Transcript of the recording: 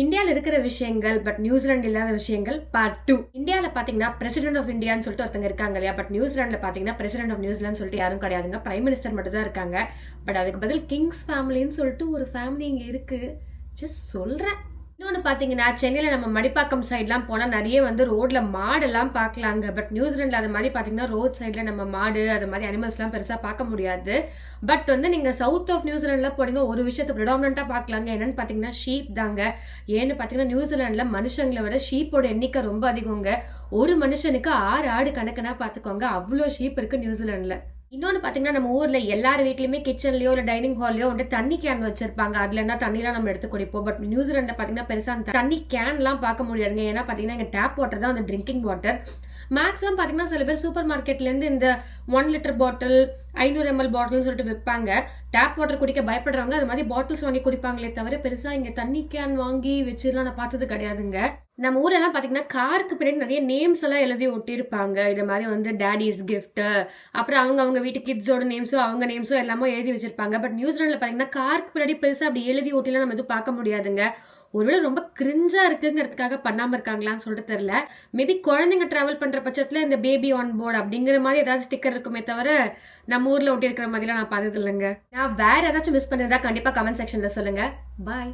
இந்தியாவில் இருக்கிற விஷயங்கள் பட் நியூசிலாந்து இல்லாத விஷயங்கள் பார்ட் 2. இந்தியாவில் பார்த்தீங்கன்னா பிரசிடென்ட் ஆஃப் இந்தியான்னு சொல்லிட்டு ஒருத்தங்க இருக்காங்க இல்லையா, பட் நியூசிலாண்டில் பார்த்தீங்கன்னா பிரசிடென்ட் ஆஃப் நியூசிலாந்து சொல்லிட்டு யாரும் கிடையாதுங்க, பிரைம் மினிஸ்டர் மட்டும் தான் இருக்காங்க. பட் அதுக்கு பதில் கிங்ஸ் ஃபேமிலின்னு சொல்லிட்டு ஒரு ஃபேமிலி இங்கே இருக்கு. ஜஸ்ட் சொல்றேன். இன்னொன்று பார்த்தீங்கன்னா சென்னையில் நம்ம மடிப்பாக்கம் சைட்லாம் போனால் நிறைய ரோட்ல மாடெல்லாம் பார்க்கலாங்க. பட் நியூசிலாண்டில் அது மாதிரி பார்த்தீங்கன்னா ரோட் சைடில் நம்ம மாடு அது மாதிரி அனிமல்ஸ்லாம் பெருசாக பார்க்க முடியாது. பட் நீங்கள் சவுத் ஆஃப் நியூசிலாண்டில் போனீங்கன்னா ஒரு விஷயத்தை ப்ரிடாமினண்ட்டாக பார்க்கலாங்க. என்னன்னு பார்த்தீங்கன்னா ஷீப் தாங்க. ஏன்னு பார்த்தீங்கன்னா நியூசிலாண்டில் மனுஷங்களை விட ஷீப்போட எண்ணிக்கை ரொம்ப அதிகங்க. ஒரு மனுஷனுக்கு 6 ஆடு கணக்குனா பார்த்துக்கோங்க, அவ்வளோ ஷீப் இருக்கு நியூசிலாண்டில். இன்னொன்று பார்த்தீங்கன்னா நம்ம ஊரில் எல்லார் வீட்லையுமே கிச்சன்லையோ இல்லை டைனிங் ஹால்லையோ தண்ணி கேன் வச்சிருப்பாங்க. அதுல இருந்தா தண்ணிலாம் நம்ம எடுத்து குடிப்போம். பட் நியூசிலாண்டில் பார்த்தீங்கன்னா பெருசாக அந்த தண்ணி கேன்லாம் பார்க்க முடியாதுங்க. ஏன்னா பார்த்தீங்கன்னா இங்கே டேப் வாட்டர் தான் அந்த ட்ரிங்கிங் வாட்டர். மேக்ஸிமம் பார்த்தீங்கன்னா சில பேர் சூப்பர் மார்க்கெட்லேருந்து இந்த 1 லிட்டர் பாட்டில் 500 ml பாட்டில்னு சொல்லிட்டு விற்பாங்க. டேப் வாட்டர் குடிக்க பயப்படுறவங்க அது மாதிரி பாட்டில்ஸ் வாங்கி குடிப்பாங்களே தவிர பெருசாக இங்கே தண்ணி கேன் வாங்கி வச்சுலாம் நான் பார்த்தது கிடையாதுங்க. நம்ம ஊரெல்லாம் பார்த்தீங்கன்னா காருக்கு பின்னாடி நிறைய நேம்ஸ் எல்லாம் எழுதி ஒட்டியிருப்பாங்க. இது மாதிரி டேடிஸ் கிஃப்ட், அப்புறம் அவங்க வீட்டு கிட்ஸோட நேம்ஸோ அவங்க நேம்ஸோ எல்லாமே எழுதி வச்சிருப்பாங்க. பட் நியூசிலாண்டில் பார்த்தீங்கன்னா காருக்கு பின்னாடி பெருசாக அப்படி எழுதி ஒட்டிலாம் நம்ம எதுவும் பார்க்க முடியாதுங்க. ஒருவேளை ரொம்ப கிரிஞ்சா இருக்குங்கிறதுக்காக பண்ணாம இருக்காங்களான்னு சொல்லிட்டு தெரியல. மேபி குழந்தைங்க டிராவல் பண்ற பட்சத்துல இந்த பேபி ஆன் போர்டு அப்படிங்கிற மாதிரி ஏதாவது ஸ்டிக்கர் இருக்குமே தவிர நம்ம ஊர்ல ஒட்டி இருக்கிற மாதிரிலாம் நான் பார்த்தது இல்லைங்க. நான் வேற ஏதாச்சும் மிஸ் பண்ணிருந்தா கண்டிப்பா கமெண்ட் செக்ஷன்ல சொல்லுங்க. பாய்.